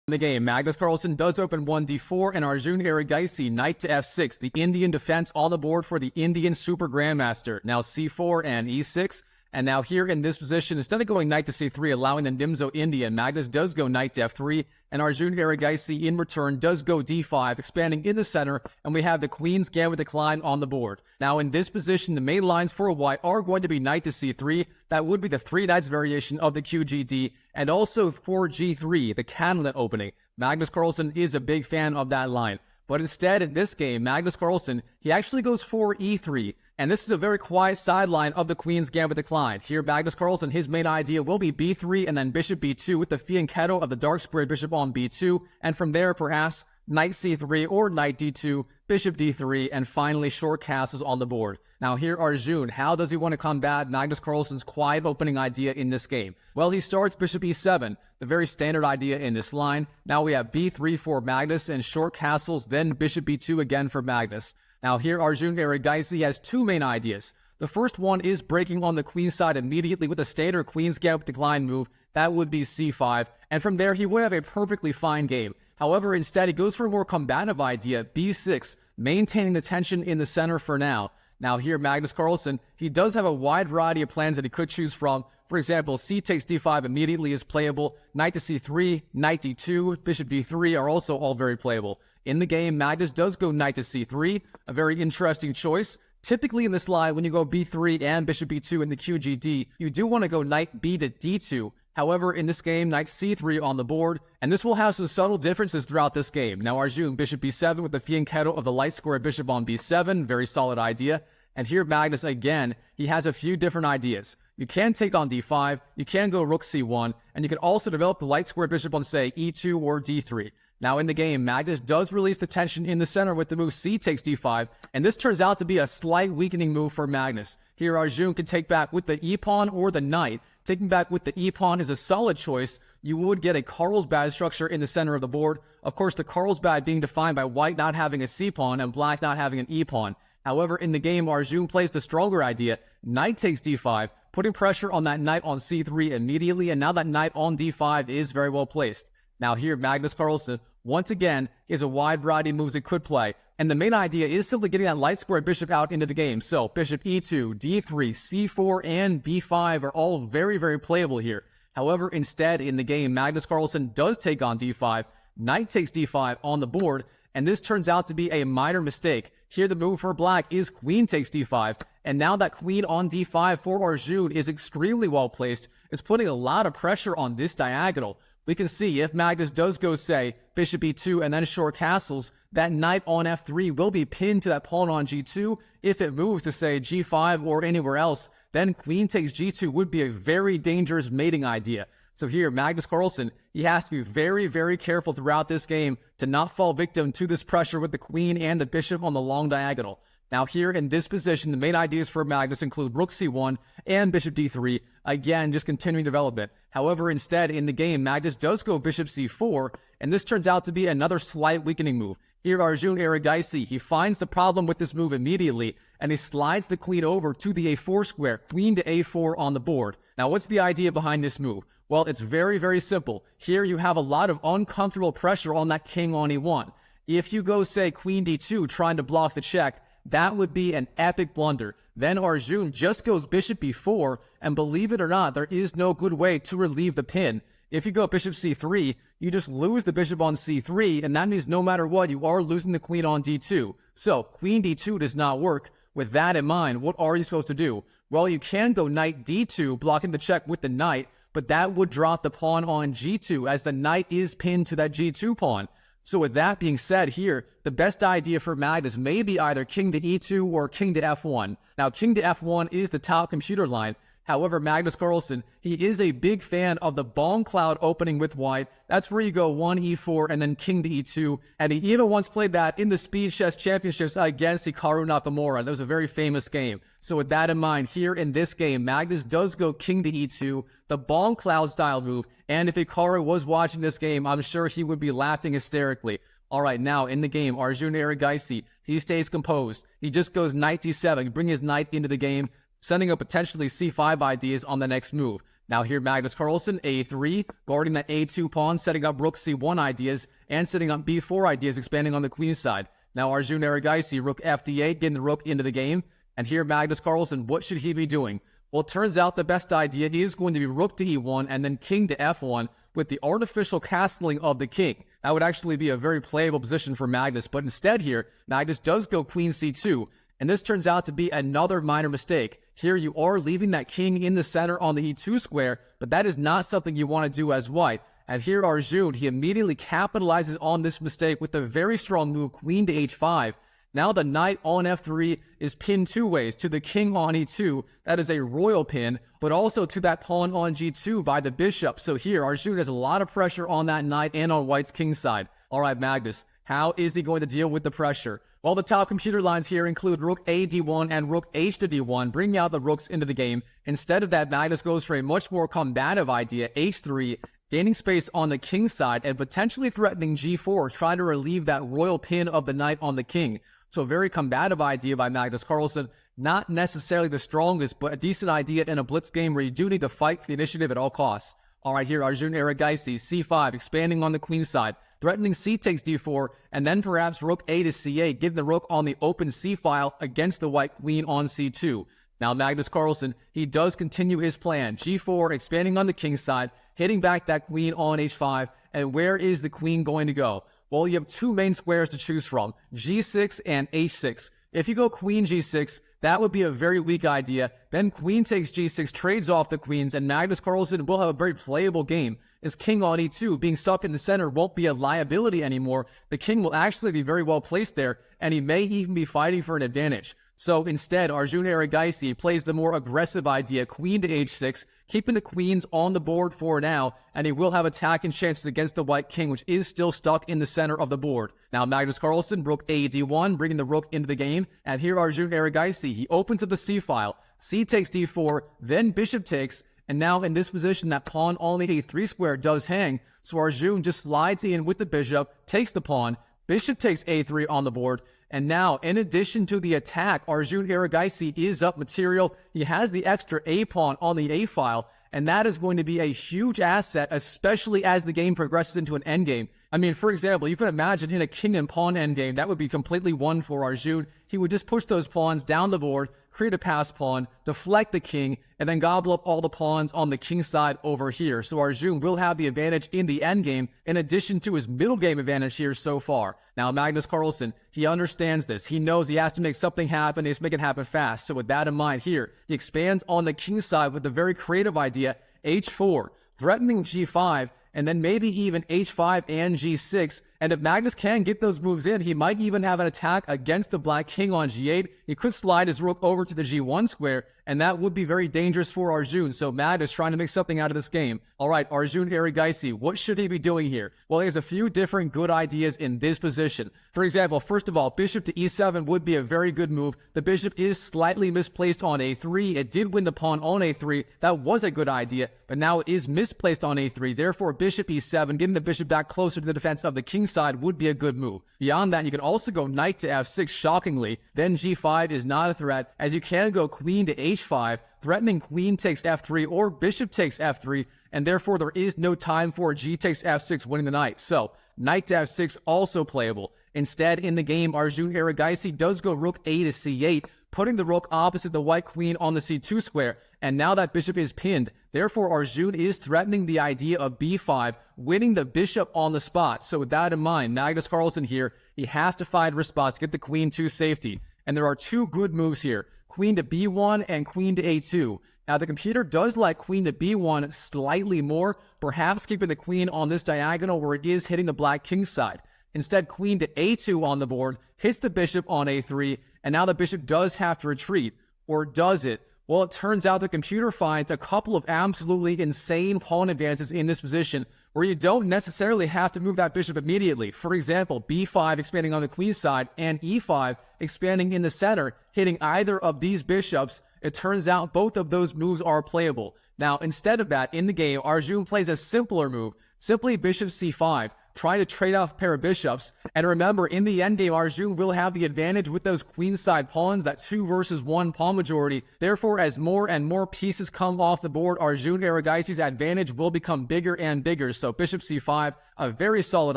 In the game, Magnus Carlsen does open 1d4 and Arjun Erigaisi knight to f6, the Indian defense on the board for the Indian Super Grandmaster. Now c4 and e6. And now here in this position, instead of going knight to c3, allowing the Nimzo Indian, Magnus does go knight to f3, and Arjun Erigaisi in return does go d5, expanding in the center, and we have the Queen's Gambit decline on the board. Now in this position, the main lines for white are going to be knight to c3. That would be the 3 knights variation of the QGD, and also for g3, the Canada opening. Magnus Carlsen is a big fan of that line. But instead, in this game, Magnus Carlsen, he actually goes for e3. And this is a very quiet sideline of the Queen's Gambit decline. Here, Magnus Carlsen, his main idea will be b3 and then bishop b2 with the fianchetto of the dark squared bishop on b2. And from there, perhaps, knight c3 or knight d2, bishop d3, and finally short castles on the board. Now here, Arjun, how does he want to combat Magnus Carlsen's quiet opening idea in this game? Well, he starts bishop e7, the very standard idea in this line. Now we have b3 for Magnus and short castles, then bishop b2 again for Magnus. Now here, Arjun Erigaisi has 2 main ideas. The first one is breaking on the queen side immediately with a standard Queen's Gambit decline move. That would be c5, and from there he would have a perfectly fine game. However, instead he goes for a more combative idea, b6, maintaining the tension in the center for now. Now here, Magnus Carlsen, he does have a wide variety of plans that he could choose from. For example, c takes d5 immediately is playable, knight to c3, knight d2, bishop d3 are also all very playable. In the game, Magnus does go knight to c3, a very interesting choice. Typically in this line, when you go b3 and bishop b2 in the QGD, you do want to go knight b to d2. However, in this game, knight c3 on the board, and this will have some subtle differences throughout this game. Now Arjun, bishop b7 with the fianchetto of the light square bishop on b7, very solid idea. And here Magnus, again, he has a few different ideas. You can take on d5, you can go rook c1, and you can also develop the light square bishop on, say, e2 or d3. Now in the game, Magnus does release the tension in the center with the move c takes d5, and this turns out to be a slight weakening move for Magnus. Here Arjun can take back with the e-pawn or the knight. Taking back with the e-pawn is a solid choice. You would get a Carlsbad structure in the center of the board. Of course, the Carlsbad being defined by white not having a c-pawn and black not having an e-pawn. However, in the game, Arjun plays the stronger idea. Knight takes d5, putting pressure on that knight on c3 immediately, and now that knight on d5 is very well placed. Now here, Magnus Carlsen, once again, he has a wide variety of moves he could play. And the main idea is simply getting that light square bishop out into the game. So bishop e2, d3, c4, and b5 are all very, very playable here. However, instead, in the game, Magnus Carlsen does take on d5, knight takes d5 on the board, and this turns out to be a minor mistake. Here the move for black is queen takes d5, and now that queen on d5 for Arjun is extremely well placed. It's putting a lot of pressure on this diagonal. We can see if Magnus does go, say, bishop e2 and then short castles, that knight on f3 will be pinned to that pawn on g2. If it moves to, say, g5 or anywhere else, then queen takes g2 would be a very dangerous mating idea. So here, Magnus Carlsen, he has to be very, very careful throughout this game to not fall victim to this pressure with the queen and the bishop on the long diagonal. Now here in this position, the main ideas for Magnus include rook c1 and bishop d3, again, just continuing development. However, instead, in the game, Magnus does go bishop c4, and this turns out to be another slight weakening move. Here, Arjun Erigaisi, he finds the problem with this move immediately, and he slides the queen over to the a4 square, queen to a4 on the board. Now, what's the idea behind this move? Well, it's very, very simple. Here you have a lot of uncomfortable pressure on that king on e1. If you go, say, queen d2, trying to block the check, that would be an epic blunder. Then Arjun just goes bishop b4, and believe it or not, there is no good way to relieve the pin. If you go bishop c3, you just lose the bishop on c3, and that means no matter what, you are losing the queen on d2. So, queen d2 does not work. With that in mind, what are you supposed to do? Well, you can go knight d2, blocking the check with the knight, but that would drop the pawn on g2, as the knight is pinned to that g2 pawn. So with that being said here, the best idea for Magnus may be either king to e2 or king to f1. Now, king to f1 is the top computer line. However, Magnus Carlsen, he is a big fan of the bomb cloud opening with white. That's where you go 1 e4 and then king to e2. And he even once played that in the Speed Chess Championships against Hikaru Nakamura. That was a very famous game. So with that in mind, here in this game, Magnus does go king to e2, the bomb cloud style move. And if Hikaru was watching this game, I'm sure he would be laughing hysterically. Alright, now in the game, Arjun Erigaisi, he stays composed. He just goes knight d7, bring his knight into the game. setting up potentially c5 ideas on the next move. Now here Magnus Carlsen, a3, guarding that a2 pawn, setting up rook c1 ideas, and setting up b4 ideas, expanding on the queen side. Now Arjun Erigaisi, rook fd8, getting the rook into the game. And here Magnus Carlsen, what should he be doing? Well, it turns out the best idea is going to be rook to e1 and then king to f1 with the artificial castling of the king. That would actually be a very playable position for Magnus, but instead here, Magnus does go queen c2, and this turns out to be another minor mistake. Here you are leaving that king in the center on the e2 square, but that is not something you want to do as white. And here Arjun, he immediately capitalizes on this mistake with a very strong move, queen to h5. Now the knight on f3 is pinned two ways, to the king on e2, that is a royal pin, but also to that pawn on g2 by the bishop. So here, Arjun has a lot of pressure on that knight and on white's king side. All right, Magnus, how is he going to deal with the pressure? Well, the top computer lines here include rook a d1 and rook h to d1, bringing out the rooks into the game. Instead of that, Magnus goes for a much more combative idea, h3, gaining space on the king side and potentially threatening g4, trying to relieve that royal pin of the knight on the king. So a very combative idea by Magnus Carlsen. Not necessarily the strongest, but a decent idea in a blitz game where you do need to fight for the initiative at all costs. All right, here Arjun Erigaisi, c5, expanding on the queen side, threatening c takes d4, and then perhaps rook a to c8, getting the rook on the open c file against the white queen on c2. Now Magnus Carlsen, he does continue his plan, g4, expanding on the king side, hitting back that queen on h5, and where is the queen going to go? Well, you have two main squares to choose from, g6 and h6. If you go queen g6, that would be a very weak idea. Then queen takes g6, trades off the queens, and Magnus Carlsen will have a very playable game. His king on e2, being stuck in the center, won't be a liability anymore. The king will actually be very well placed there, and he may even be fighting for an advantage. So instead, Arjun Erigaisi plays the more aggressive idea, queen to h6, keeping the queens on the board for now, and he will have attacking chances against the white king, which is still stuck in the center of the board. Now Magnus Carlsen, rook a d1, bringing the rook into the game, and here Arjun Erigaisi, he opens up the c file, c takes d4, then bishop takes, and now in this position, that pawn on the a3 square does hang, so Arjun just slides in with the bishop, takes the pawn, bishop takes a3 on the board, and now, in addition to the attack, Arjun Erigaisi is up material. He has the extra a-pawn on the a-file, and that is going to be a huge asset, especially as the game progresses into an endgame. I mean, for example, you can imagine in a king and pawn endgame, that would be completely won for Arjun. He would just push those pawns down the board, create a pass pawn, deflect the king, and then gobble up all the pawns on the king side over here. So Arjun will have the advantage in the endgame, in addition to his middle game advantage here so far. Now, Magnus Carlsen, he understands this. He knows he has to make something happen. He has to make it happen fast. So with that in mind here, he expands on the king side with a very creative idea, h4, threatening g5, and then maybe even h5 and g6. And if Magnus can get those moves in, he might even have an attack against the black king on g8. He could slide his rook over to the g1 square, and that would be very dangerous for Arjun. So Magnus trying to make something out of this game. All right, Arjun Erigaisi, what should he be doing here? Well, he has a few different good ideas in this position. For example, first of all, bishop to e7 would be a very good move. The bishop is slightly misplaced on a3. It did win the pawn on a3. That was a good idea, but now it is misplaced on a3. Therefore, bishop e7, getting the bishop back closer to the defense of the king side would be a good move. Beyond that, you can also go knight to f6, shockingly. Then g5 is not a threat, as you can go queen to h5, threatening queen takes f3 or bishop takes f3, and therefore there is no time for g takes f6 winning the knight. So, knight to f6 also playable. Instead, in the game, Arjun Erigaisi does go rook a to c8, putting the rook opposite the white queen on the c2 square, and now that bishop is pinned. Therefore, Arjun is threatening the idea of b5, winning the bishop on the spot. So with that in mind, Magnus Carlsen here, he has to find a response to get the queen to safety. And there are two good moves here, queen to b1 and queen to a2. Now, the computer does like queen to b1 slightly more, perhaps keeping the queen on this diagonal where it is hitting the black king side. Instead, queen to a2 on the board, hits the bishop on a3, and now the bishop does have to retreat. Or does it? Well, it turns out the computer finds a couple of absolutely insane pawn advances in this position where you don't necessarily have to move that bishop immediately. For example, b5 expanding on the queen side and e5 expanding in the center, hitting either of these bishops. It turns out both of those moves are playable. Now, instead of that, in the game, Arjun plays a simpler move, simply bishop c5, trying to trade off a pair of bishops. And remember, in the endgame, Arjun will have the advantage with those queenside pawns, that 2 versus 1 pawn majority. Therefore, as more and more pieces come off the board, Arjun Erigaisi's advantage will become bigger and bigger. So bishop c5, a very solid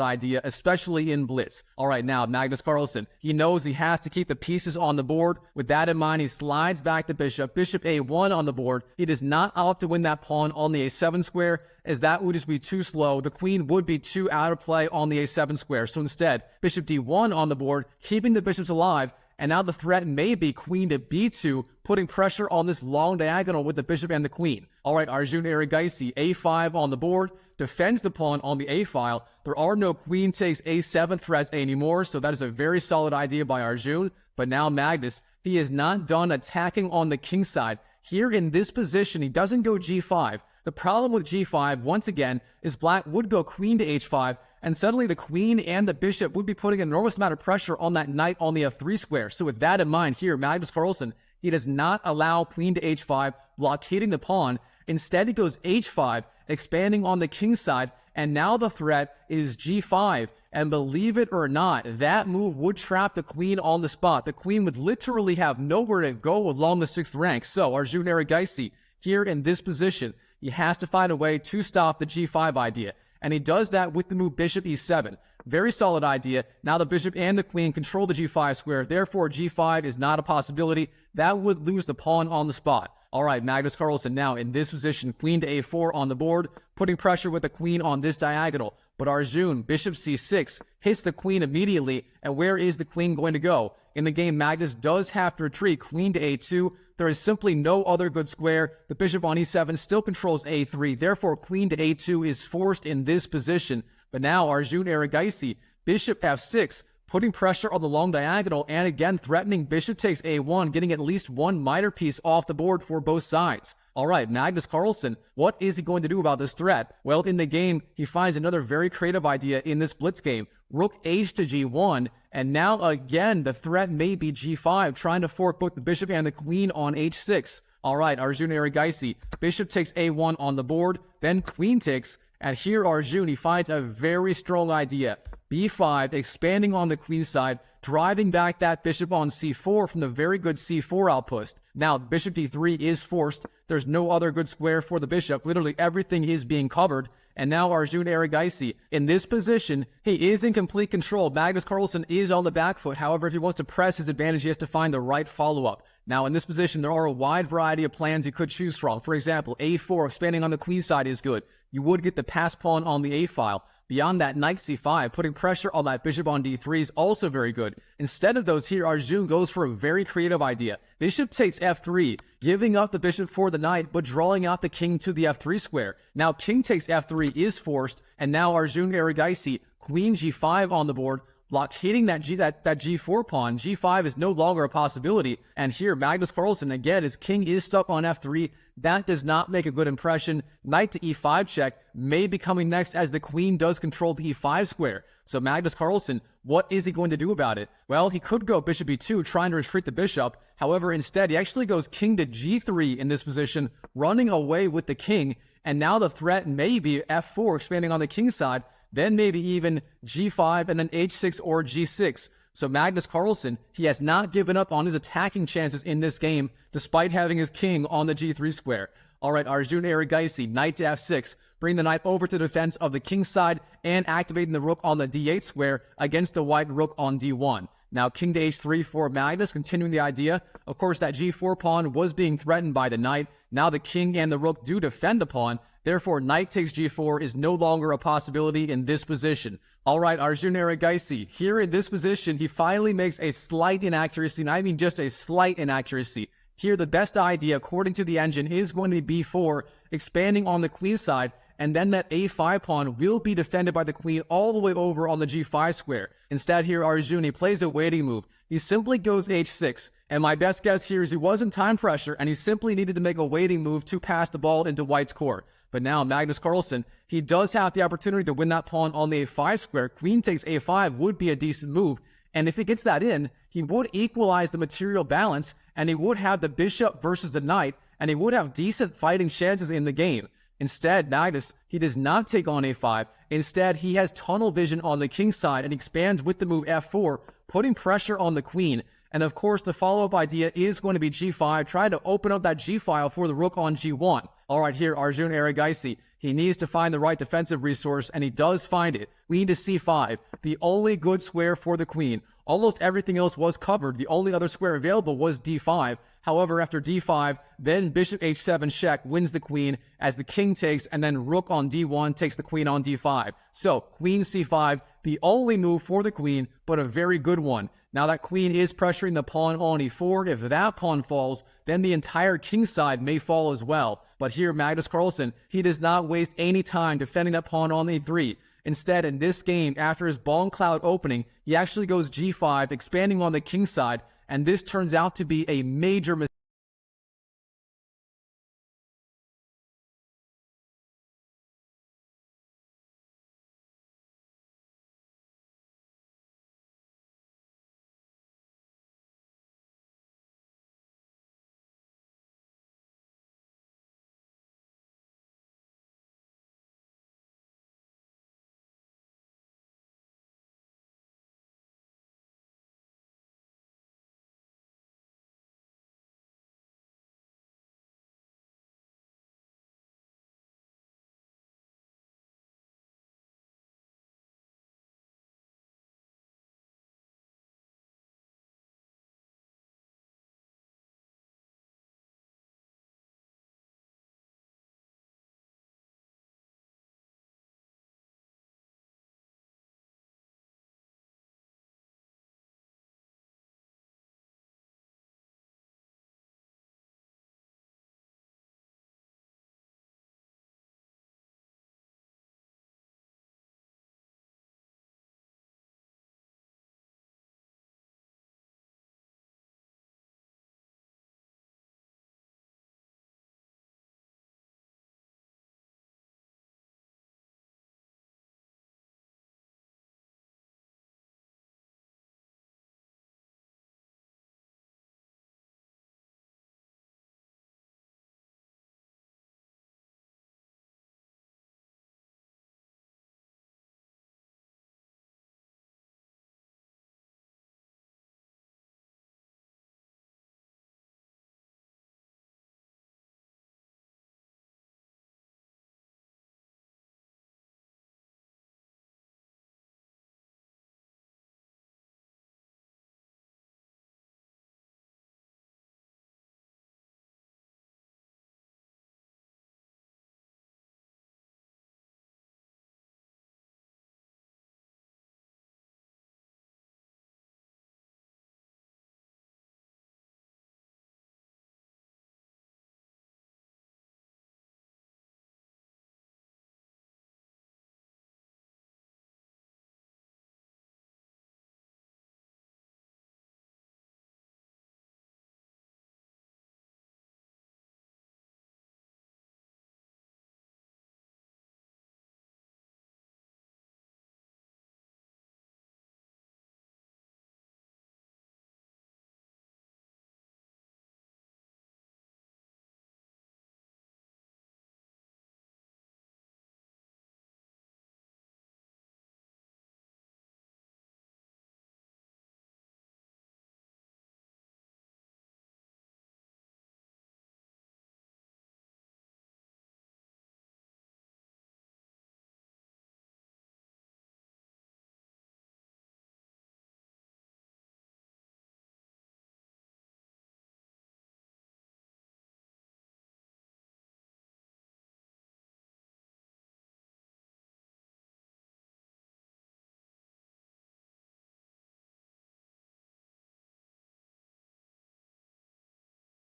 idea, especially in blitz. All right, now Magnus Carlsen, he knows he has to keep the pieces on the board. With that in mind, he slides back the bishop, bishop a1 on the board. He does not opt to win that pawn on the a7 square, as that would just be too slow. The queen would be too out of play on the a7 square. So instead, bishop d1 on the board, keeping the bishops alive. And now the threat may be queen to b2, putting pressure on this long diagonal with the bishop and the queen. All right, Arjun Erigaisi, a5 on the board, defends the pawn on the a file. There are no queen takes a7 threats anymore, so that is a very solid idea by Arjun. But now Magnus, he is not done attacking on the king side. Here in this position, he doesn't go g5. The problem with g5, once again, is black would go queen to h5, and suddenly the queen and the bishop would be putting an enormous amount of pressure on that knight on the f3 square. So with that in mind here, Magnus Carlsen, he does not allow queen to h5, blockading the pawn. Instead, he goes h5, expanding on the king side, and now the threat is g5. And believe it or not, that move would trap the queen on the spot. The queen would literally have nowhere to go along the 6th rank. So Arjun Erigaisi, here in this position, he has to find a way to stop the g5 idea. And he does that with the move bishop e7. Very solid idea. Now the bishop and the queen control the g5 square. Therefore, g5 is not a possibility. That would lose the pawn on the spot. All right, Magnus Carlsen now in this position, queen to a4 on the board, putting pressure with the queen on this diagonal. But Arjun, bishop c6, hits the queen immediately. And where is the queen going to go? In the game, Magnus does have to retreat queen to a2. There is simply no other good square. The bishop on e7 still controls a3. Therefore, queen to a2 is forced in this position. But now Arjun Erigaisi, bishop f6, putting pressure on the long diagonal and again threatening bishop takes a1, getting at least one miter piece off the board for both sides. All right, Magnus Carlsen, what is he going to do about this threat? Well, in the game, he finds another very creative idea in this blitz game. Rook h to g1, and now again, the threat may be g5, trying to fork both the bishop and the queen on h6. All right, Arjun Erigaisi, bishop takes a1 on the board, then queen takes, and here Arjun, he finds a very strong idea. b5, expanding on the queen side, driving back that bishop on c4 from the very good c4 outpost. Now, bishop d3 is forced. There's no other good square for the bishop. Literally everything is being covered. And now Arjun Erigaisi, in this position, he is in complete control. Magnus Carlsen is on the back foot. However, if he wants to press his advantage, he has to find the right follow-up. Now, in this position, there are a wide variety of plans you could choose from. For example, a4, expanding on the queen side is good. You would get the pass pawn on the a file. Beyond that, knight c5, putting pressure on that bishop on d3 is also very good. Instead of those here, Arjun goes for a very creative idea. Bishop takes f3, giving up the bishop for the knight, but drawing out the king to the f3 square. Now, king takes f3 is forced, and now Arjun Erigaisi, queen g5 on the board, blockading that g4 pawn. G5 is no longer a possibility. And here, Magnus Carlsen, again, his king is stuck on f3. That does not make a good impression. Knight to e5 check may be coming next as the queen does control the e5 square. So Magnus Carlsen, what is he going to do about it? Well, he could go bishop e2, trying to retreat the bishop. However, instead, he actually goes king to g3 in this position, running away with the king. And now the threat may be f4, expanding on the king side, then maybe even g5 and then h6 or g6. So Magnus Carlsen, he has not given up on his attacking chances in this game, despite having his king on the g3 square. All right, Arjun Erigaisi, knight to f6, bring the knight over to the defense of the king side and activating the rook on the d8 square against the white rook on d1. Now, king to h3 for Magnus, continuing the idea. Of course, that g4 pawn was being threatened by the knight. Now the king and the rook do defend the pawn. Therefore, knight takes g4 is no longer a possibility in this position. All right, Arjun Erigaisi, here in this position, he finally makes a slight inaccuracy, and I mean just a slight inaccuracy. Here, the best idea, according to the engine, is going to be b4, expanding on the queen side, and then that a5 pawn will be defended by the queen all the way over on the g5 square. Instead here, Arjun, he plays a waiting move. He simply goes h6, and my best guess here is he was in time pressure, and he simply needed to make a waiting move to pass the ball into white's court. But now, Magnus Carlsen, he does have the opportunity to win that pawn on the a5 square. Queen takes a5 would be a decent move, and if he gets that in, he would equalize the material balance, and he would have the bishop versus the knight, and he would have decent fighting chances in the game. Instead, Magnus, he does not take on a5. Instead, he has tunnel vision on the king side and expands with the move f4, putting pressure on the queen. And of course, the follow-up idea is going to be g5, trying to open up that g-file for the rook on g1. All right, here, Arjun Erigaisi. He needs to find the right defensive resource, and he does find it. Queen to c5, the only good square for the queen. Almost everything else was covered. The only other square available was d5. However, after d5, then bishop h7 check wins the queen as the king takes, and then rook on d1 takes the queen on d5. So, queen c5, the only move for the queen, but a very good one. Now that queen is pressuring the pawn on e4. If that pawn falls, then the entire king side may fall as well. But here, Magnus Carlsen, he does not waste any time defending that pawn on e3. Instead, in this game, after his bone cloud opening, he actually goes g5, expanding on the king side, and this turns out to be a major mistake.